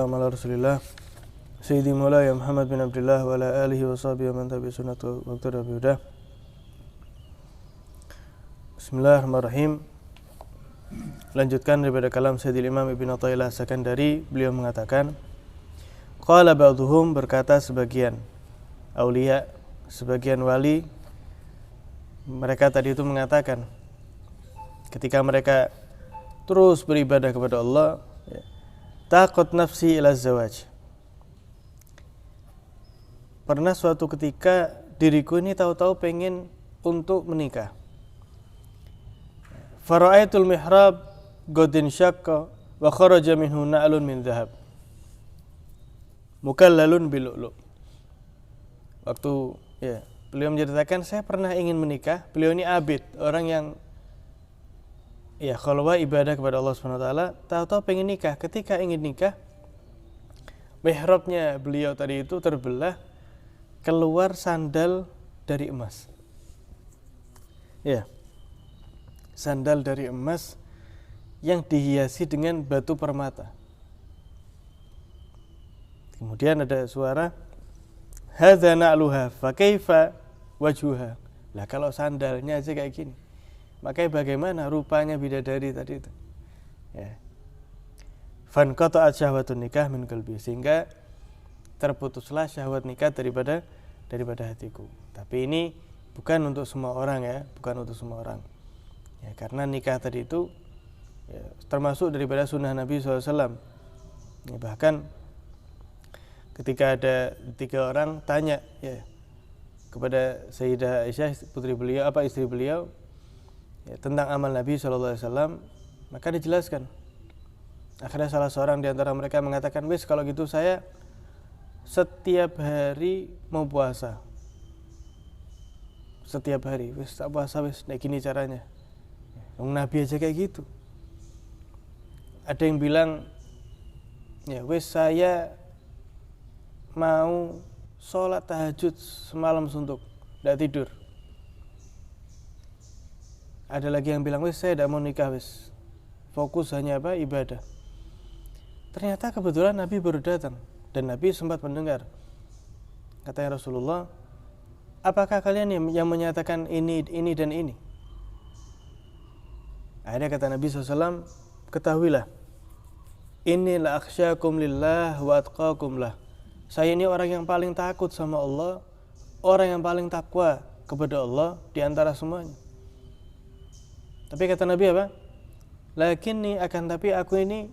wassalamu ala rasulillah Sayyidi Maulaya Muhammad bin Abdullah wa ala alihi wa sahbihi wa man tabi'a sunnatu wa iqtada bi hudah. Bismillahirrahmanirrahim. Lanjutkan daripada kalam Sayyidil Imam Ibn Athaillah Sakandari, beliau mengatakan, qala ba'dhum, berkata sebagian aulia, sebagian wali, mereka tadi itu mengatakan ketika mereka terus beribadah kepada Allah, taqat nafsi ila zawaj. Pernah suatu ketika diriku ini tahu-tahu pengen untuk menikah. Fara'aitul mihrab godin syakka wa kharaja minhu na'lun min dhahab mukallalun bilu'lu. Waktu beliau menceritakan, saya pernah ingin menikah. Beliau ini abid, orang yang khalwah ibadah kepada Allah SWT, tahu-tahu pengen nikah. Ketika ingin nikah, mihrabnya beliau tadi itu terbelah, keluar sandal dari emas. Sandal dari emas yang dihiasi dengan batu permata. Kemudian ada suara, hadza na'luha fa kaifa wajhuha. Lah kalau sandalnya aja kayak gini, makanya bagaimana rupanya bidadari tadi itu. Fanqata'at syahwatun nikah min qalbi, sehingga terputuslah syahwat nikah daripada hatiku. Tapi ini bukan untuk semua orang, bukan untuk semua orang. Karena nikah tadi itu termasuk daripada sunnah Nabi SAW. Bahkan ketika ada 3 orang tanya kepada Sayyidah Aisyah, putri beliau, istri beliau, tentang amal Nabi SAW, maka dijelaskan. Akhirnya salah seorang di antara mereka mengatakan, wis kalau gitu saya setiap hari mau puasa. Setiap hari, wis tak puasa wis, kayak gini caranya. Nabi aja kayak gitu. Ada yang bilang, wis saya mau sholat tahajud semalam suntuk, tidak tidur. Ada lagi yang bilang, wis saya tidak mau nikah, wis fokus hanya ibadah. Ternyata kebetulan Nabi baru datang dan Nabi sempat mendengar. Katanya Rasulullah, apakah kalian yang menyatakan ini dan ini? Akhirnya kata Nabi SAW, ketahuilah, inni la akhsyakum lillah wa atqakum lah. Saya ini orang yang paling takut sama Allah, orang yang paling takwa kepada Allah di antara semuanya. Tapi kata Nabi apa? Lakinni, akan tapi aku ini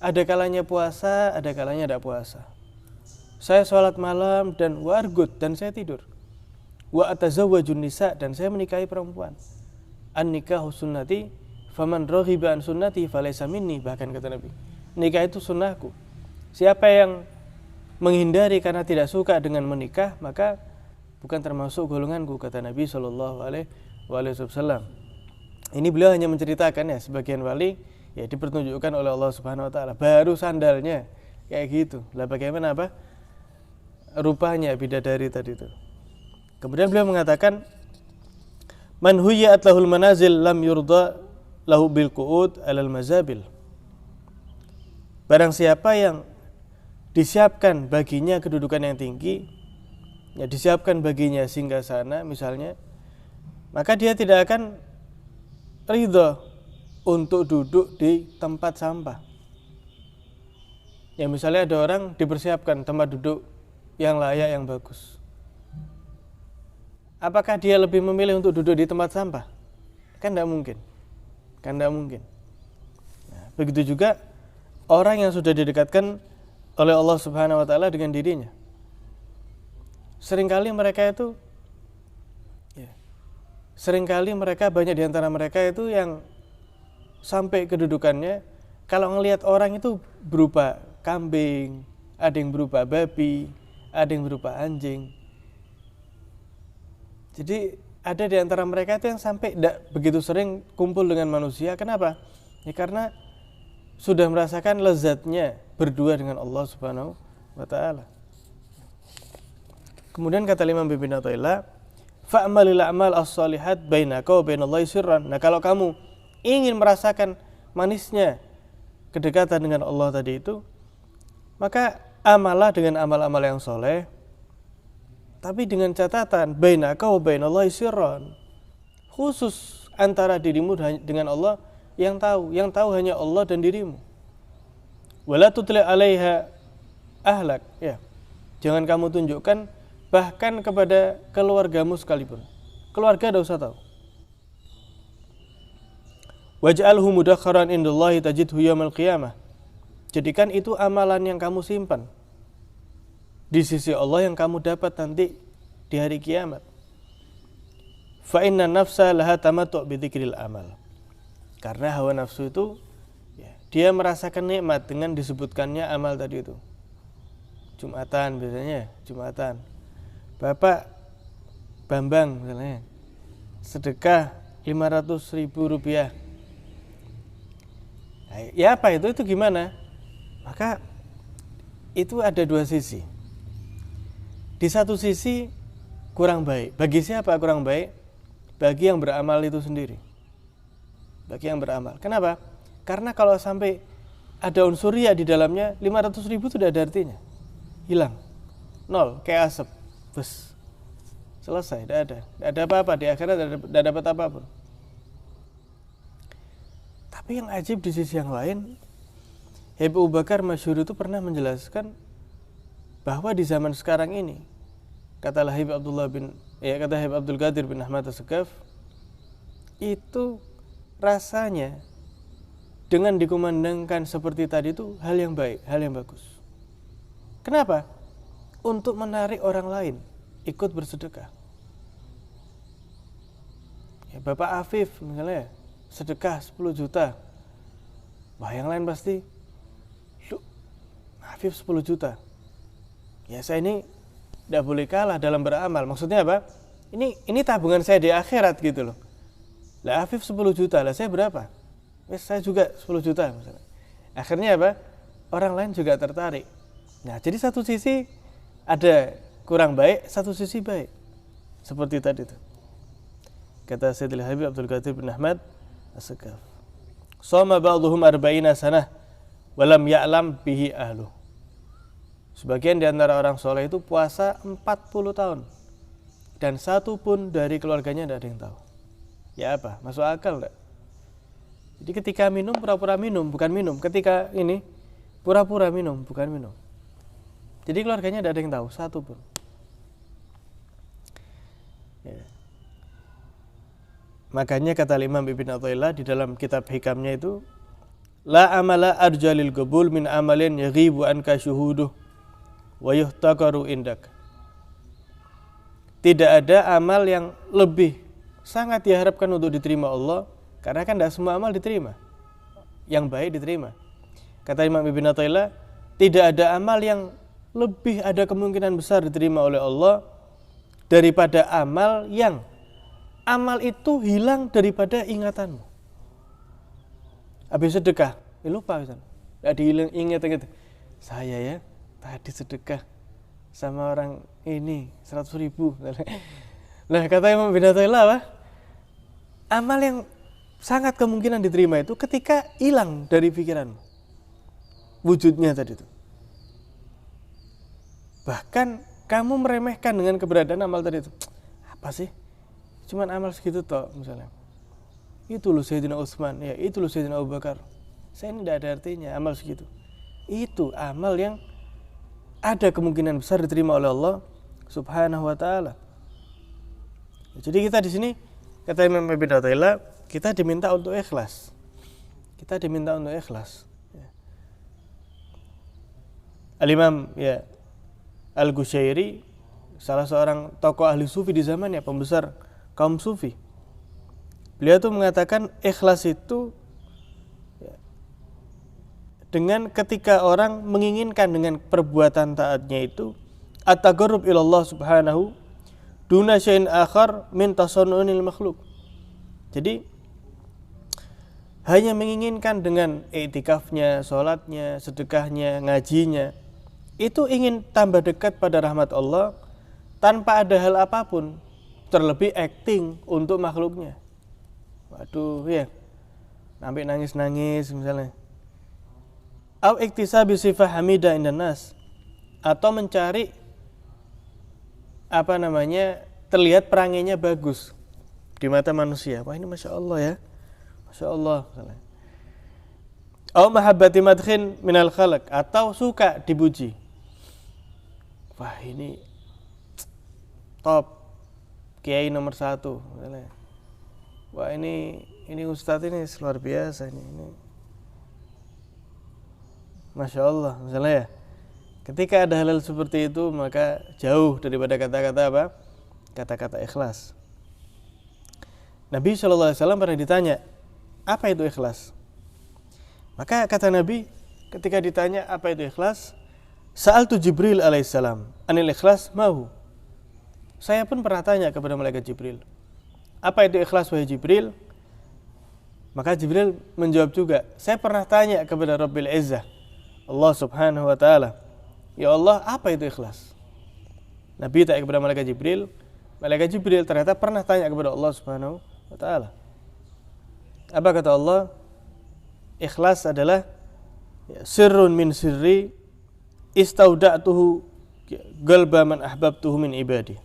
ada kalanya puasa, ada kalanya tidak puasa. Saya sholat malam dan wargut, dan saya tidur. Wa atazawwajun nisa, dan saya menikahi perempuan. An nikahu sunnati, faman raghiba an sunnati falaysa minni, bahkan kata Nabi, nikah itu sunnahku. Siapa yang menghindari karena tidak suka dengan menikah, maka bukan termasuk golonganku, kata Nabi SAW. Ini beliau hanya menceritakan sebagian wali dipertunjukkan oleh Allah Subhanahu wa taala. Baru sandalnya kayak gitu. Lah bagaimana rupanya bidadari tadi itu. Kemudian beliau mengatakan, man huyyat lahul manazil lam yurda lahu bil qu'ud alal mazabil. Barang siapa yang disiapkan baginya kedudukan yang tinggi, disiapkan baginya singgasana misalnya, maka dia tidak akan ridha untuk duduk di tempat sampah. Misalnya ada orang dipersiapkan tempat duduk yang layak, yang bagus. Apakah dia lebih memilih untuk duduk di tempat sampah? Kan tidak mungkin. Nah, begitu juga orang yang sudah didekatkan oleh Allah Subhanahu wa taala dengan dirinya. Seringkali mereka banyak di antara mereka itu yang sampai kedudukannya, kalau ngelihat orang itu berupa kambing, ada yang berupa babi, ada yang berupa anjing. Jadi ada di antara mereka itu yang sampai tidak begitu sering kumpul dengan manusia. Kenapa? Karena sudah merasakan lezatnya berdua dengan Allah Subhanahu wa taala. Kemudian kata Imam Ibn Athaillah, fa'malil a'mal as-salihat bainaka wa bainallahi sirran. Nah, kalau kamu ingin merasakan manisnya kedekatan dengan Allah tadi itu, Maka amalah dengan amal-amal yang soleh, tapi dengan catatan bainaka wa bainallahi sirran, khusus antara dirimu dengan Allah yang tahu hanya Allah dan dirimu. Wala tutli 'alaiha ahlak, ya. Jangan kamu tunjukkan bahkan kepada keluargamu sekalipun. Keluarga tidak usah tahu. Waj'alhu mudakharan indallahi tajidhu yaumil qiyamah. Jadikan itu amalan yang kamu simpan di sisi Allah yang kamu dapat nanti di hari kiamat. Fa inna nafsa laha tamattu' bi dzikril amal. Karena hawa nafsu itu ya, dia merasakan nikmat dengan disebutkannya amal tadi itu. Jumatan biasanya, Jumatan. Bapak Bambang misalnya sedekah 500.000 rupiah. Nah, ya apa itu gimana? Maka itu ada dua sisi. Di satu sisi kurang baik. Bagi siapa kurang baik? Bagi yang beramal itu sendiri. Bagi yang beramal. Kenapa? Karena kalau sampai ada unsur riya di dalamnya, 500.000 itu tidak ada artinya. Hilang. Nol, kayak asap. Bus. Selesai, tidak ada. Tidak ada apa-apa, di akhirat tidak dapat apapun. Tapi yang ajib di sisi yang lain, Habib Abu Bakar Masyhur itu pernah menjelaskan bahwa di zaman sekarang ini, kata Habib Abdul Qadir bin Ahmad As-Sakaf, itu rasanya dengan dikumandangkan seperti tadi itu hal yang baik, hal yang bagus. Kenapa? Untuk menarik orang lain ikut bersedekah. Ya, Bapak Afif misalnya sedekah 10 juta. Wah, yang lain pasti, Afif 10 juta. Ya, saya ini tidak boleh kalah dalam beramal. Maksudnya apa? Ini tabungan saya di akhirat gitu loh. Lah Afif 10 juta, lah saya berapa? Saya juga 10 juta misalnya. Akhirnya apa? Orang lain juga tertarik. Nah, jadi satu sisi ada kurang baik, satu sisi baik. Seperti tadi itu. Kata Sayyidil Habib Abdul Qadir bin Ahmad As-Sakaf. Shoma ba'dhum 40 sanah wa lam ya'lam bihi ahlu. Sebagian di antara orang soleh itu puasa 40 tahun. Dan satu pun dari keluarganya tidak ada yang tahu. Ya apa? Masuk akal enggak? Jadi ketika minum, pura-pura minum, bukan minum. Ketika ini, pura-pura minum, bukan minum. Jadi keluarganya tidak ada yang tahu, satu pun. Ya. Makanya kata Imam Ibn Athaillah di dalam kitab hikamnya itu, la amala arjalil qabul min amalin yaghibu anka syuhuduh wa yuhtaqaru indak. Tidak ada amal yang lebih sangat diharapkan untuk diterima Allah, karena kan tidak semua amal diterima. Yang baik diterima. Kata Imam Ibn Athaillah, tidak ada amal yang lebih ada kemungkinan besar diterima oleh Allah daripada amal yang amal itu hilang daripada ingatanmu. Habis sedekah, lupa misalnya. Tidak diingat-ingat. Saya ya tadi sedekah sama orang ini 100.000. Nah, kata Imam Ibn Athaillah apa? Amal yang sangat kemungkinan diterima itu ketika hilang dari pikiranmu wujudnya tadi itu. Bahkan kamu meremehkan dengan keberadaan amal tadi itu. Apa sih? Cuman amal segitu toh misalnya. Itu loh Sayyidina Utsman, ya itu loh Sayyidina Abu Bakar. Saya ini tidak ada artinya amal segitu. Itu amal yang ada kemungkinan besar diterima oleh Allah Subhanahu wa taala. Jadi kita di sini kata Imam Ibn Athaillah, kita diminta untuk ikhlas. Kita diminta untuk ikhlas. Al-Imam ya Al-Qushairi, salah seorang tokoh ahli sufi di zamannya, pembesar kaum sufi. Beliau tuh mengatakan ikhlas itu ya, dengan ketika orang menginginkan dengan perbuatan taatnya itu at-taqarrub ila Allah Subhanahu duna syai'in akhar min tasannu'il makhluk. Jadi hanya menginginkan dengan iktikafnya, sholatnya, sedekahnya, ngajinya, itu ingin tambah dekat pada rahmat Allah tanpa ada hal apapun, terlebih acting untuk makhluknya. Waduh ya, sampai nangis-nangis misalnya. au iktisabi sifah hamidah indan nas, atau mencari terlihat peranginya bagus di mata manusia. Wah, ini masya Allah ya, masya Allah. Au mahabbati madkhin minal khalaq, atau suka dipuji. Wah, ini top, kiai nomor 1. Wah, ini ustadz ini luar biasa ini. Masya Allah, misalnya ya. Ketika ada hal seperti itu, maka jauh daripada kata-kata apa? Kata-kata ikhlas. Nabi SAW pernah ditanya, apa itu ikhlas? Maka kata Nabi, ketika ditanya apa itu ikhlas, Sa'altu Jibril alaihissalam, anil ikhlas mahu. Saya pun pernah tanya kepada malaikat Jibril, apa itu ikhlas wahai Jibril? Maka Jibril menjawab juga, saya pernah tanya kepada Rabbil Izzah, Allah subhanahu wa ta'ala, ya Allah, apa itu ikhlas? Nabi tanya kepada malaikat Jibril ternyata pernah tanya kepada Allah subhanahu wa ta'ala. Apa kata Allah? Ikhlas adalah sirrun min sirri istauda'tuhu galba man ahbabtuhu min ibadi.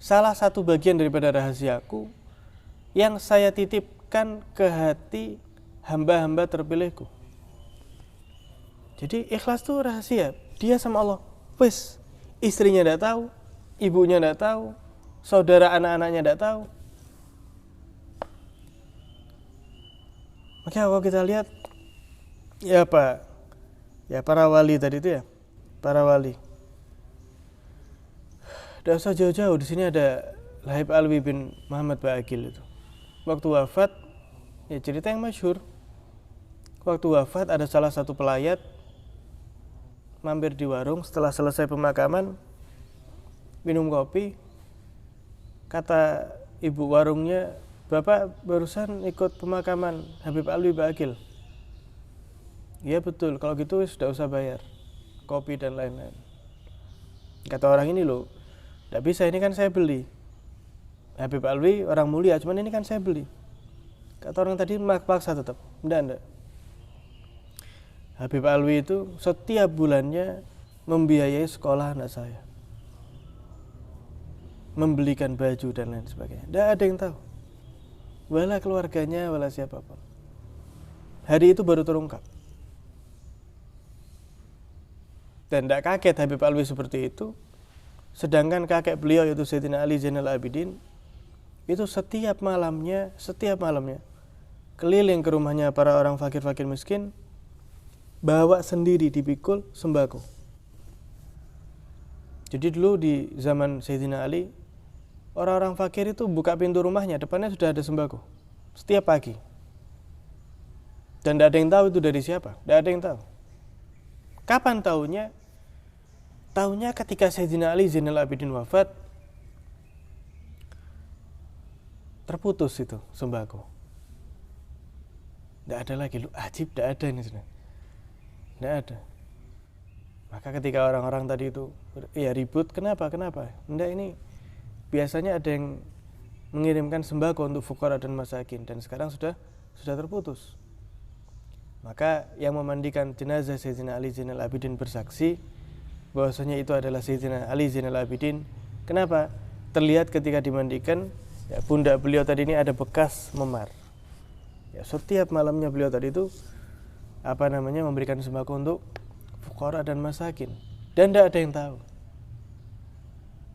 Salah satu bagian daripada rahasiaku yang saya titipkan ke hati hamba-hamba terpilihku. Jadi ikhlas itu rahasia dia sama Allah. Wes, istrinya tidak tahu, ibunya tidak tahu, saudara anak-anaknya tidak tahu. Maka kalau kita lihat ya Pak, ya para wali tadi itu ya, para wali. Tidak usah jauh-jauh, di sini ada Lahib Alwi bin Muhammad Ba'akil itu. Waktu wafat, ya cerita yang masyhur. Waktu wafat ada salah satu pelayat mampir di warung setelah selesai pemakaman, minum kopi. Kata ibu warungnya, Bapak barusan ikut pemakaman Habib Alwi Ba'akil. Iya betul, kalau gitu sudah usah bayar kopi dan lain-lain. Kata orang ini loh, tidak bisa, ini kan saya beli. Habib Alwi orang mulia, cuman ini kan saya beli. Kata orang tadi maksa tetap, enggak. Habib Alwi itu setiap bulannya membiayai sekolah anak saya, membelikan baju dan lain sebagainya. Tidak ada yang tahu, wala keluarganya, wala siapapun. Hari itu baru terungkap. Dan tidak kaget Habib Alwi seperti itu. Sedangkan kakek beliau yaitu Sayyidina Ali Zainal Abidin itu setiap malamnya keliling ke rumahnya para orang fakir-fakir miskin, bawa sendiri dipikul sembako. Jadi dulu di zaman Sayyidina Ali, orang-orang fakir itu buka pintu rumahnya, depannya sudah ada sembako setiap pagi. Dan tidak ada yang tahu itu dari siapa, tidak ada yang tahu. Kapan tahunya? Tahunya ketika Sayyidina Ali Zainal Abidin wafat, terputus itu sembako. Tidak ada lagi, ajib, tidak ada ini sudah. Tidak ada. Maka ketika orang-orang tadi itu ya ribut, kenapa? Tidak, ini biasanya ada yang mengirimkan sembako untuk fuqara dan masakin, dan sekarang sudah terputus. Maka yang memandikan jenazah Sayyidina Ali Zainal Abidin bersaksi bahwasanya itu adalah Sayyidina Ali Zainal Abidin. Kenapa? Terlihat ketika dimandikan, ya, pundak beliau tadi ini ada bekas memar. Ya, setiap malamnya beliau tadi itu memberikan sembako untuk fuqara dan masakin, dan tidak ada yang tahu.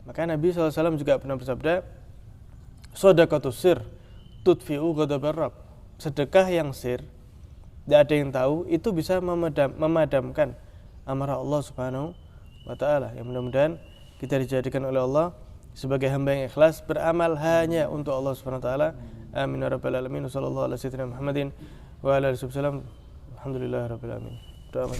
Maka Nabi SAW juga pernah bersabda, shadaqatus sir tudfi'u ghadabar rabb. Sedekah yang sir, tidak ada yang tahu, itu bisa memadamkan amarah Allah Subhanahu wa ta'ala. Yang mudah-mudahan kita dijadikan oleh Allah sebagai hamba yang ikhlas, beramal hanya untuk Allah Subhanahu wa ta'ala. Amin ya rabbal alamin. Sallallahu alaihi wasallam Muhammadin wa ala alihi wasallam. Alhamdulillah rabbil alamin. Doa